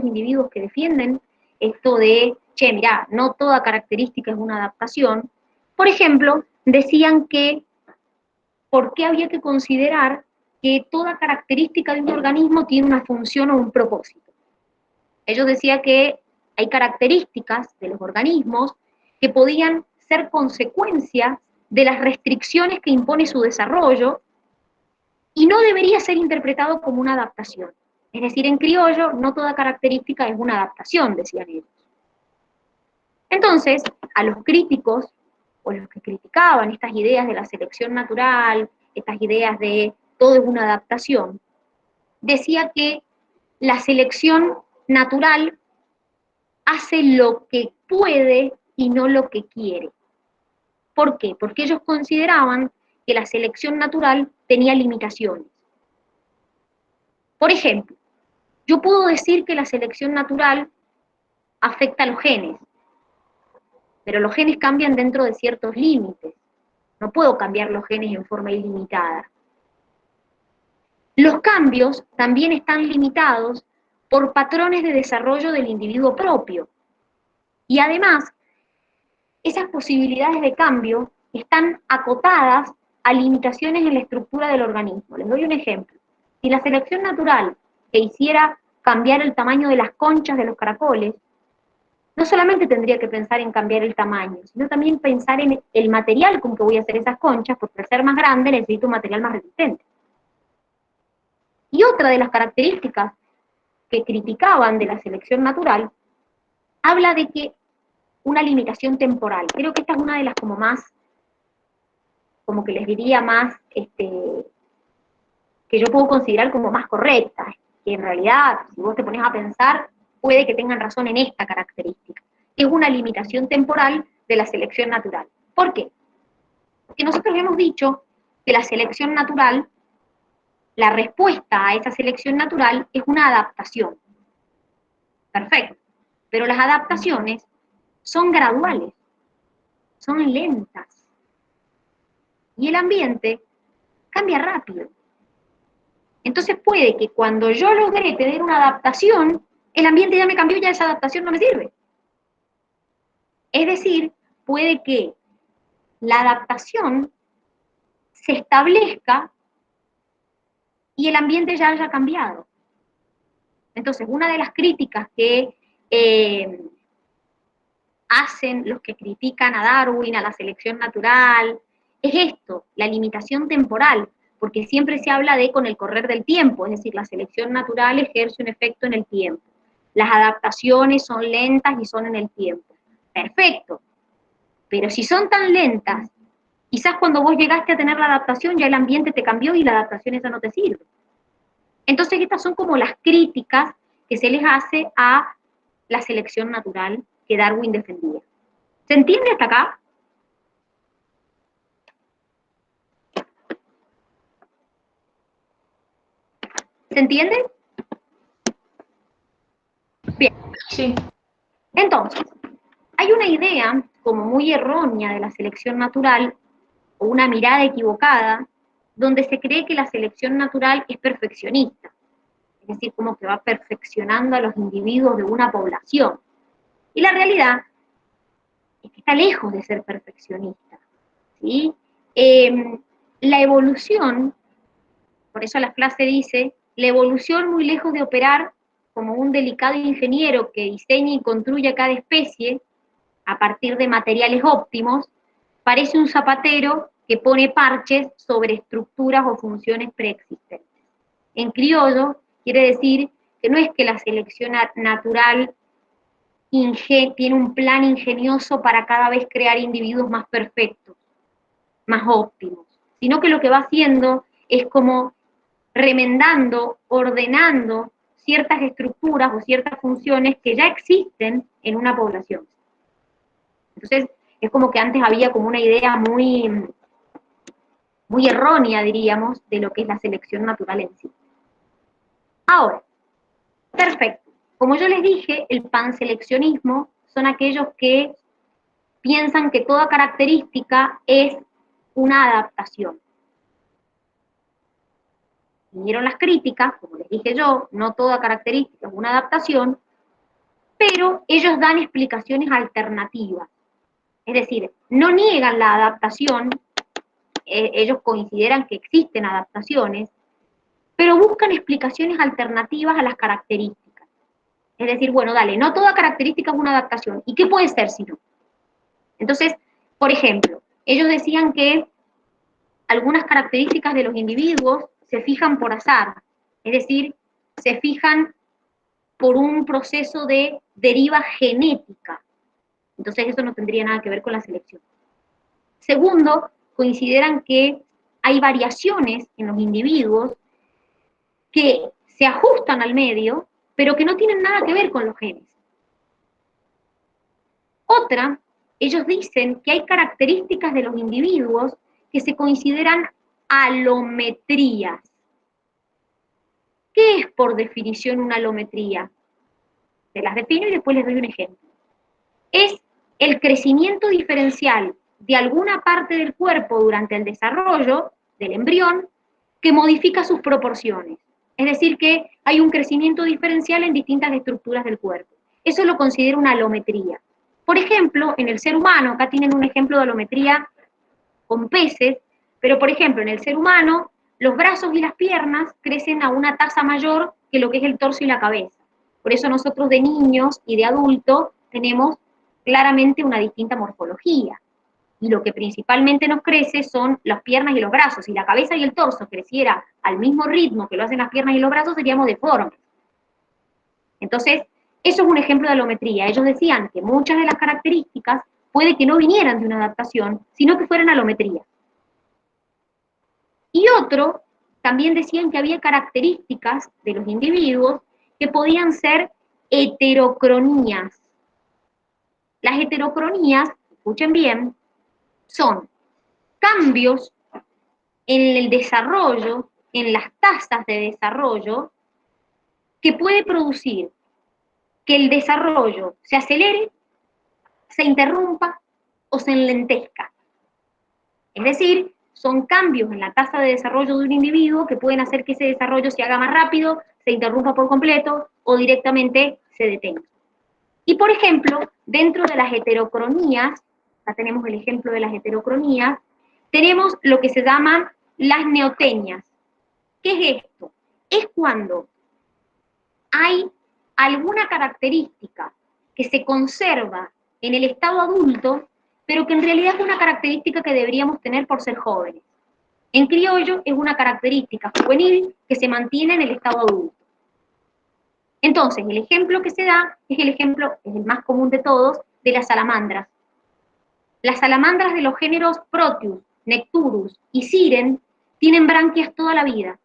individuos que defienden esto de, che, mirá, no toda característica es una adaptación. Por ejemplo, decían que, ¿por qué había que considerar que toda característica de un organismo tiene una función o un propósito? Ellos decían que hay características de los organismos que podían ser consecuencia de las restricciones que impone su desarrollo y no debería ser interpretado como una adaptación. Es decir, en criollo, no toda característica es una adaptación, decían ellos. Entonces, a los críticos, o los que criticaban estas ideas de la selección natural, estas ideas de todo es una adaptación, decía que la selección natural hace lo que puede y no lo que quiere. ¿Por qué? Porque ellos consideraban que la selección natural tenía limitaciones. Por ejemplo, yo puedo decir que la selección natural afecta a los genes, pero los genes cambian dentro de ciertos límites. No puedo cambiar los genes en forma ilimitada. Los cambios también están limitados por patrones de desarrollo del individuo propio. Y además, esas posibilidades de cambio están acotadas a limitaciones en la estructura del organismo. Les doy un ejemplo. Si la selección natural que hiciera cambiar el tamaño de las conchas de los caracoles, no solamente tendría que pensar en cambiar el tamaño, sino también pensar en el material con que voy a hacer esas conchas, porque al ser más grande necesito un material más resistente. Y otra de las características que criticaban de la selección natural, habla de que una limitación temporal. Creo que esta es una de las como más, como que les diría más, que yo puedo considerar como más correctas, que en realidad, si vos te pones a pensar, puede que tengan razón en esta característica, que es una limitación temporal de la selección natural. ¿Por qué? Porque nosotros hemos dicho que la selección natural, la respuesta a esa selección natural es una adaptación. Perfecto. Pero las adaptaciones son graduales, son lentas. y el ambiente cambia rápido. Entonces puede que cuando yo logré tener una adaptación, el ambiente ya me cambió y ya esa adaptación no me sirve. Es decir, puede que la adaptación se establezca y el ambiente ya haya cambiado. Entonces, una de las críticas que hacen los que critican a Darwin, a la selección natural, es esto, la limitación temporal, porque siempre se habla de con el correr del tiempo, es decir, la selección natural ejerce un efecto en el tiempo. Las adaptaciones son lentas y son en el tiempo. Perfecto, pero si son tan lentas, quizás cuando vos llegaste a tener la adaptación ya el ambiente te cambió y la adaptación esa no te sirve. Entonces estas son como las críticas que se les hace a la selección natural que Darwin defendía. ¿Se entiende hasta acá? ¿Se entiende? Bien. Sí. Entonces, hay una idea como muy errónea de la selección natural, o una mirada equivocada, donde se cree que la selección natural es perfeccionista, es decir, como que va perfeccionando a los individuos de una población. Y la realidad es que está lejos de ser perfeccionista, ¿sí? La evolución, por eso la clase dice, la evolución muy lejos de operar como un delicado ingeniero que diseña y construye cada especie a partir de materiales óptimos, parece un zapatero que pone parches sobre estructuras o funciones preexistentes. En criollo quiere decir que no es que la selección natural tiene un plan ingenioso para cada vez crear individuos más perfectos, más óptimos, sino que lo que va haciendo es como remendando, ordenando ciertas estructuras o ciertas funciones que ya existen en una población. Entonces, es como que antes había como una idea muy, muy errónea, diríamos, de lo que es la selección natural en sí. Ahora, perfecto. Como yo les dije, el panseleccionismo son aquellos que piensan que toda característica es una adaptación. Vinieron las críticas, como les dije yo, no toda característica es una adaptación, pero ellos dan explicaciones alternativas. Es decir, no niegan la adaptación, ellos consideran que existen adaptaciones, pero buscan explicaciones alternativas a las características. Es decir, bueno, dale, no toda característica es una adaptación. ¿Y qué puede ser si no? Entonces, por ejemplo, ellos decían que algunas características de los individuos se fijan por azar, es decir, se fijan por un proceso de deriva genética. Entonces eso no tendría nada que ver con la selección. Segundo, consideran que hay variaciones en los individuos que se ajustan al medio, pero que no tienen nada que ver con los genes. Otra, ellos dicen que hay características de los individuos que se consideran alometrías. ¿Qué es por definición una alometría? Se las defino y después les doy un ejemplo. Es el crecimiento diferencial de alguna parte del cuerpo durante el desarrollo del embrión que modifica sus proporciones. Es decir, que hay un crecimiento diferencial en distintas estructuras del cuerpo. Eso lo considero una alometría. Por ejemplo, en el ser humano, acá tienen un ejemplo de alometría con peces, pero por ejemplo, en el ser humano, los brazos y las piernas crecen a una tasa mayor que lo que es el torso y la cabeza. Por eso nosotros de niños y de adultos tenemos claramente una distinta morfología. Y lo que principalmente nos crece son las piernas y los brazos. Si la cabeza y el torso creciera al mismo ritmo que lo hacen las piernas y los brazos, seríamos deformes. Entonces, eso es un ejemplo de alometría. Ellos decían que muchas de las características puede que no vinieran de una adaptación, sino que fueran alometría. Y otro, también decían que había características de los individuos que podían ser heterocronías. Las heterocronías, escuchen bien, son cambios en el desarrollo, en las tasas de desarrollo, que puede producir que el desarrollo se acelere, se interrumpa o se enlentezca. Es decir, son cambios en la tasa de desarrollo de un individuo que pueden hacer que ese desarrollo se haga más rápido, se interrumpa por completo o directamente se detenga. Y por ejemplo, dentro de las heterocronías, acá tenemos el ejemplo de las heterocronías, tenemos lo que se llaman las neotenias. ¿Qué es esto? Es cuando hay alguna característica que se conserva en el estado adulto, pero que en realidad es una característica que deberíamos tener por ser jóvenes. En criollo es una característica juvenil que se mantiene en el estado adulto. Entonces, el ejemplo que se da es el ejemplo, es el más común de todos, de las salamandras. Las salamandras de los géneros Proteus, Necturus y Siren tienen branquias toda la vida.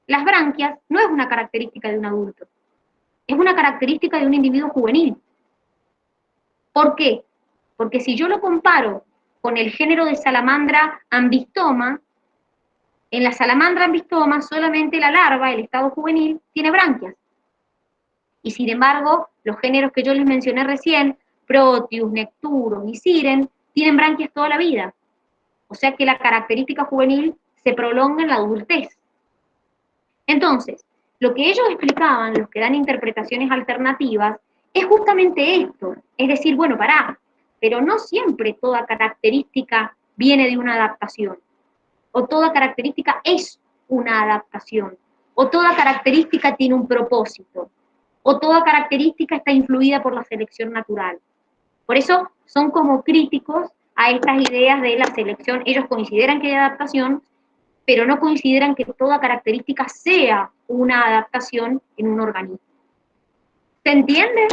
Las branquias no es una característica de un adulto, es una característica de un individuo juvenil. ¿Por qué? Porque si yo lo comparo con el género de salamandra ambistoma, en la salamandra ambistoma solamente la larva, el estado juvenil, tiene branquias. Y sin embargo, los géneros que yo les mencioné recién, Proteus, Necturus y Siren, tienen branquias toda la vida. O sea que la característica juvenil se prolonga en la adultez. Entonces, lo que ellos explicaban, los que dan interpretaciones alternativas, es justamente esto. Es decir, bueno, pará, pero no siempre toda característica viene de una adaptación. O toda característica es una adaptación. O toda característica tiene un propósito. O toda característica está influida por la selección natural. Por eso son como críticos a estas ideas de la selección. Ellos consideran que hay adaptación, pero no consideran que toda característica sea una adaptación en un organismo. ¿Se entiende?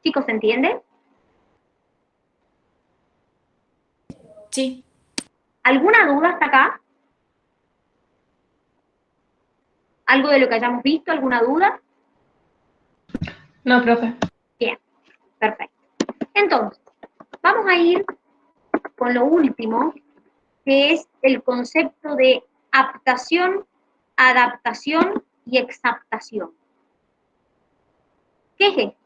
Chicos, ¿se entiende? Sí. ¿Alguna duda hasta acá? ¿Algo de lo que hayamos visto? ¿Alguna duda? No, profe. Bien, perfecto. Entonces, vamos a ir con lo último, que es el concepto de aptación, adaptación y exaptación. ¿Qué es esto?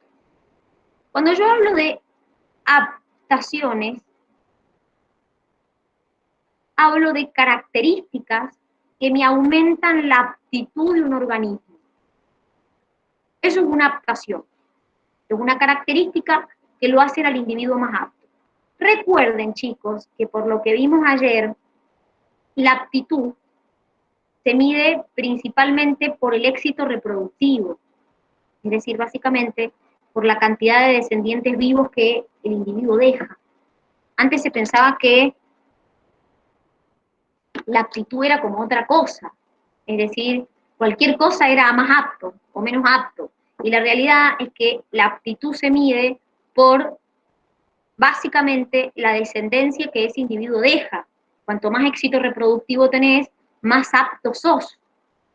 Cuando yo hablo de aptaciones, hablo de características que me aumentan la aptitud de un organismo. Eso es una aptación. Es una característica que lo hace al individuo más apto. Recuerden, chicos, que por lo que vimos ayer, la aptitud se mide principalmente por el éxito reproductivo, es decir, básicamente por la cantidad de descendientes vivos que el individuo deja. Antes se pensaba que la aptitud era como otra cosa, es decir, cualquier cosa era más apto o menos apto, y la realidad es que la aptitud se mide por básicamente la descendencia que ese individuo deja. Cuanto más éxito reproductivo tenés, más apto sos.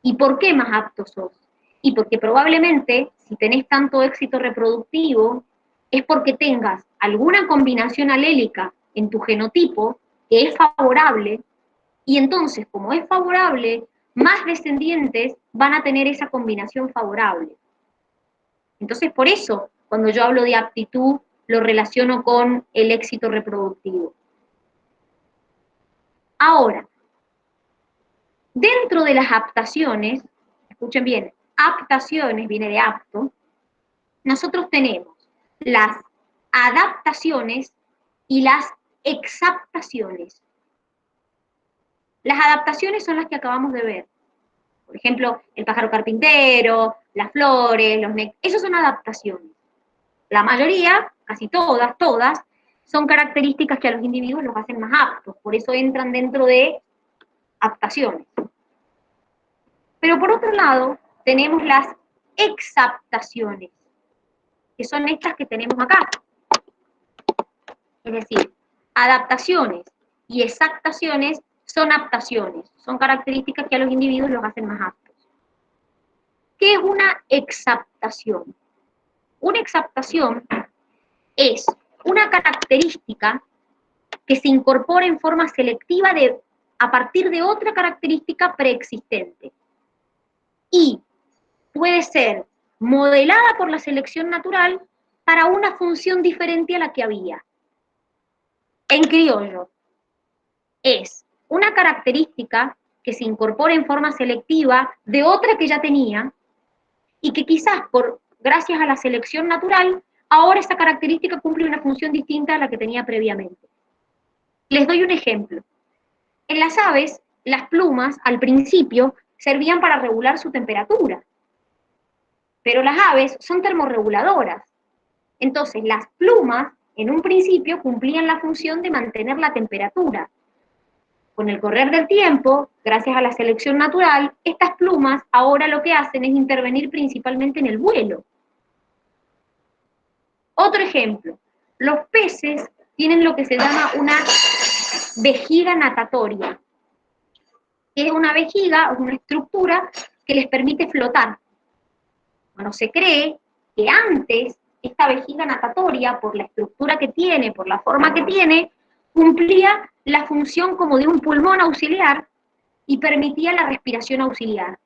¿Y por qué más apto sos? Y porque probablemente, si tenés tanto éxito reproductivo, es porque tengas alguna combinación alélica en tu genotipo que es favorable, y entonces, como es favorable, más descendientes van a tener esa combinación favorable. Entonces, por eso, cuando yo hablo de aptitud, lo relaciono con el éxito reproductivo. Ahora, dentro de las aptaciones, escuchen bien, aptaciones viene de apto, nosotros tenemos las adaptaciones y las exaptaciones. Las adaptaciones son las que acabamos de ver. Por ejemplo, el pájaro carpintero, las flores, los esos son adaptaciones. La mayoría, casi todas, son características que a los individuos los hacen más aptos, por eso entran dentro de aptaciones. Pero por otro lado, tenemos las exaptaciones, que son estas que tenemos acá. Es decir, adaptaciones y exaptaciones son aptaciones, son características que a los individuos los hacen más aptos. ¿Qué es una exaptación? Una exaptación es una característica que se incorpora en forma selectiva a partir de otra característica preexistente. Y puede ser modelada por la selección natural para una función diferente a la que había. En criollo, es una característica que se incorpora en forma selectiva de otra que ya tenía y que quizás gracias a la selección natural, ahora esa característica cumple una función distinta a la que tenía previamente. Les doy un ejemplo. En las aves, las plumas al principio servían para regular su temperatura, pero las aves son termorreguladoras. Entonces, las plumas en un principio cumplían la función de mantener la temperatura. Con el correr del tiempo, gracias a la selección natural, estas plumas ahora lo que hacen es intervenir principalmente en el vuelo. Otro ejemplo, los peces tienen lo que se llama una vejiga natatoria. Es una vejiga, es una estructura que les permite flotar. Bueno, se cree que antes esta vejiga natatoria, por la estructura que tiene, por la forma que tiene, cumplía la función como de un pulmón auxiliar y permitía la respiración auxiliar.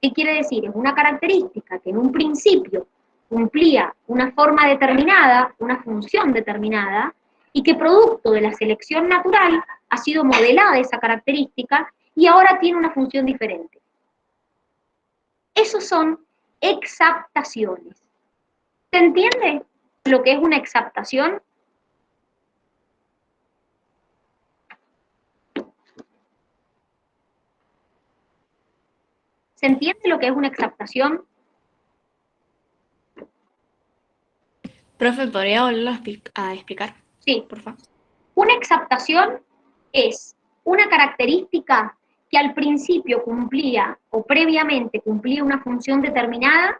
¿Qué quiere decir? Es una característica que en un principio cumplía una forma determinada, una función determinada, y que producto de la selección natural ha sido modelada esa característica y ahora tiene una función diferente. Esos son exaptaciones. ¿Se entiende lo que es una exaptación? ¿Se entiende lo que es una exaptación? Profe, ¿podría volverlo a explicar? Sí. Por favor. Una exaptación es una característica que al principio cumplía o previamente cumplía una función determinada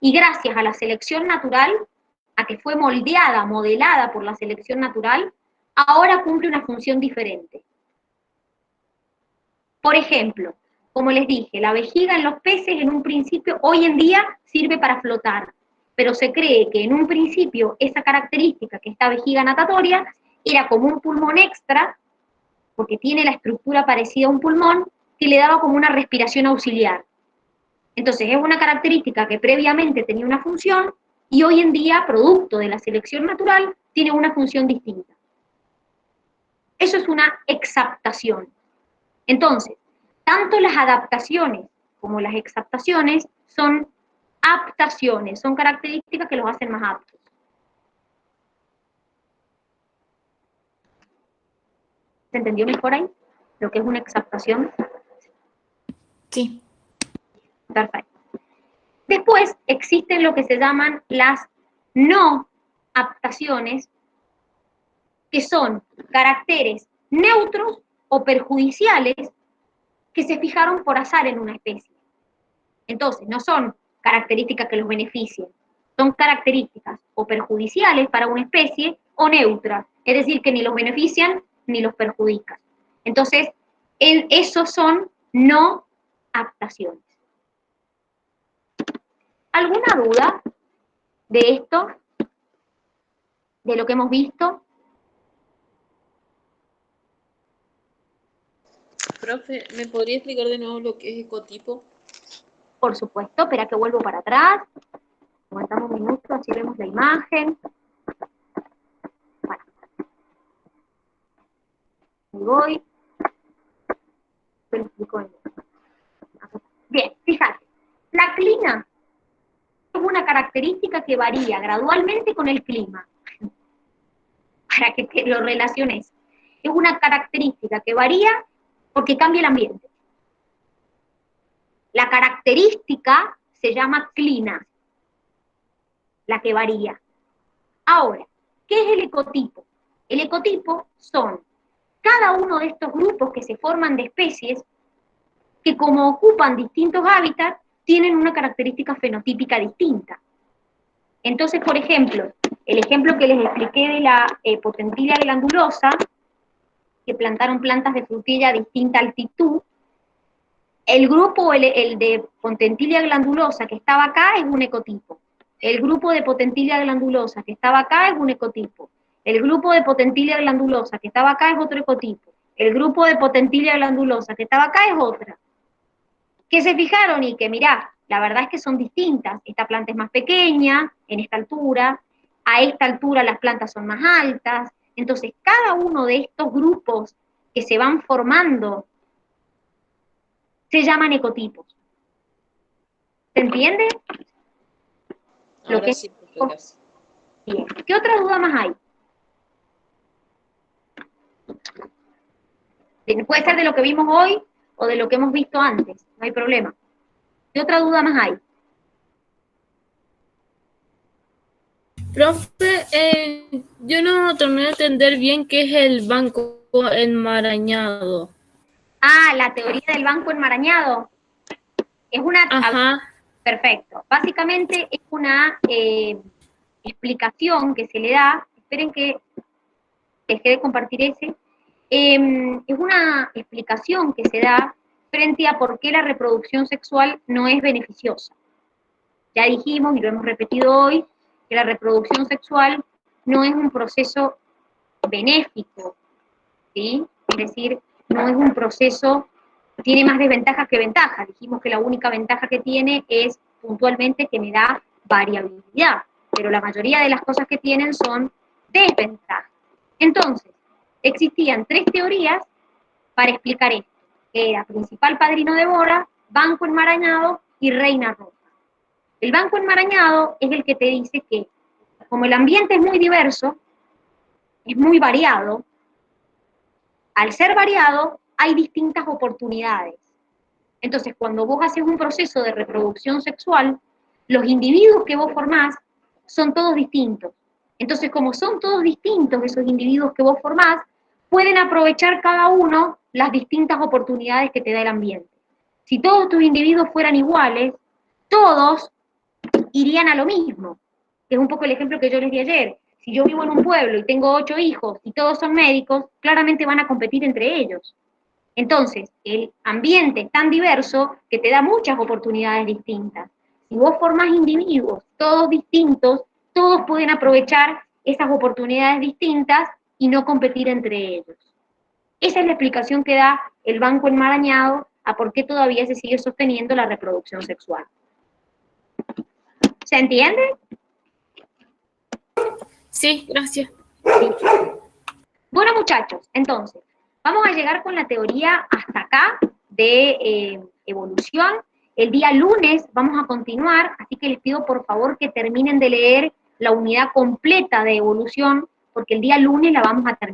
y gracias a la selección natural, a que fue moldeada, modelada por la selección natural, ahora cumple una función diferente. Por ejemplo, como les dije, la vejiga en los peces en un principio, hoy en día, sirve para flotar, pero se cree que en un principio esa característica, que esta vejiga natatoria, era como un pulmón extra, porque tiene la estructura parecida a un pulmón, que le daba como una respiración auxiliar. Entonces es una característica que previamente tenía una función y hoy en día, producto de la selección natural, tiene una función distinta. Eso es una exaptación. Entonces, tanto las adaptaciones como las exaptaciones son aptaciones, son características que los hacen más aptos. ¿Se entendió mejor ahí lo que es una exaptación? Sí. Perfecto. Después existen lo que se llaman las no aptaciones, que son caracteres neutros o perjudiciales que se fijaron por azar en una especie. Entonces, no son características que los beneficien, son características o perjudiciales para una especie o neutras, es decir, que ni los benefician ni los perjudican. Entonces, esos son no aptaciones. ¿Alguna duda de esto? ¿De lo que hemos visto? Profe, ¿me podría explicar de nuevo lo que es ecotipo? Por supuesto, espera que vuelvo para atrás. Aguantamos un minuto, así vemos la imagen. Bueno. Ahí voy. Te lo explico en Bien, fíjate. La clina es una característica que varía gradualmente con el clima. Para que te lo relaciones. Es una característica que varía porque cambia el ambiente. La característica se llama clina, la que varía. Ahora, ¿qué es el ecotipo? El ecotipo son cada uno de estos grupos que se forman de especies que, como ocupan distintos hábitats, tienen una característica fenotípica distinta. Entonces, por ejemplo, el ejemplo que les expliqué de la potentilla glandulosa, que plantaron plantas de frutilla a distinta altitud, el grupo, el de potentilla glandulosa que estaba acá es un ecotipo. El grupo de potentilla glandulosa que estaba acá es un ecotipo. El grupo de potentilla glandulosa que estaba acá es otro ecotipo. El grupo de potentilla glandulosa que estaba acá es otra. ¿Qué se fijaron? Y que mirá, la verdad es que son distintas. Esta planta es más pequeña, en esta altura. A esta altura las plantas son más altas. Entonces, cada uno de estos grupos que se van formando se llaman ecotipos. ¿Se entiende? Lo Ahora que- sí, profesora. Bien. ¿Qué otra duda más hay? Puede ser de lo que vimos hoy o de lo que hemos visto antes, no hay problema. ¿Qué otra duda más hay? Profe, yo no terminé de entender bien qué es el banco enmarañado. Ah, la teoría del banco enmarañado. Es una... Ajá. Perfecto. Básicamente es una explicación que se le da, esperen que dejé de compartir ese, es una explicación que se da frente a por qué la reproducción sexual no es beneficiosa. Ya dijimos, y lo hemos repetido hoy, que la reproducción sexual no es un proceso benéfico, ¿sí? Es decir, no es un proceso, tiene más desventajas que ventajas. Dijimos que la única ventaja que tiene es puntualmente que me da variabilidad, pero la mayoría de las cosas que tienen son desventajas. Entonces, existían 3 teorías para explicar esto, que era principal padrino de boda, banco enmarañado y reina roja. El banco enmarañado es el que te dice que, como el ambiente es muy diverso, es muy variado, al ser variado, hay distintas oportunidades. Entonces, cuando vos haces un proceso de reproducción sexual, los individuos que vos formás son todos distintos. Entonces, como son todos distintos esos individuos que vos formás, pueden aprovechar cada uno las distintas oportunidades que te da el ambiente. Si todos tus individuos fueran iguales, todos irían a lo mismo, que es un poco el ejemplo que yo les di ayer. Si yo vivo en un pueblo y tengo 8 hijos y todos son médicos, claramente van a competir entre ellos. Entonces, el ambiente es tan diverso que te da muchas oportunidades distintas. Si vos formás individuos todos distintos, todos pueden aprovechar esas oportunidades distintas y no competir entre ellos. Esa es la explicación que da el banco enmarañado a por qué todavía se sigue sosteniendo la reproducción sexual. ¿Se entiende? Sí, gracias. Bueno, muchachos, entonces, vamos a llegar con la teoría hasta acá de evolución. El día lunes vamos a continuar, así que les pido por favor que terminen de leer la unidad completa de evolución, porque el día lunes la vamos a terminar.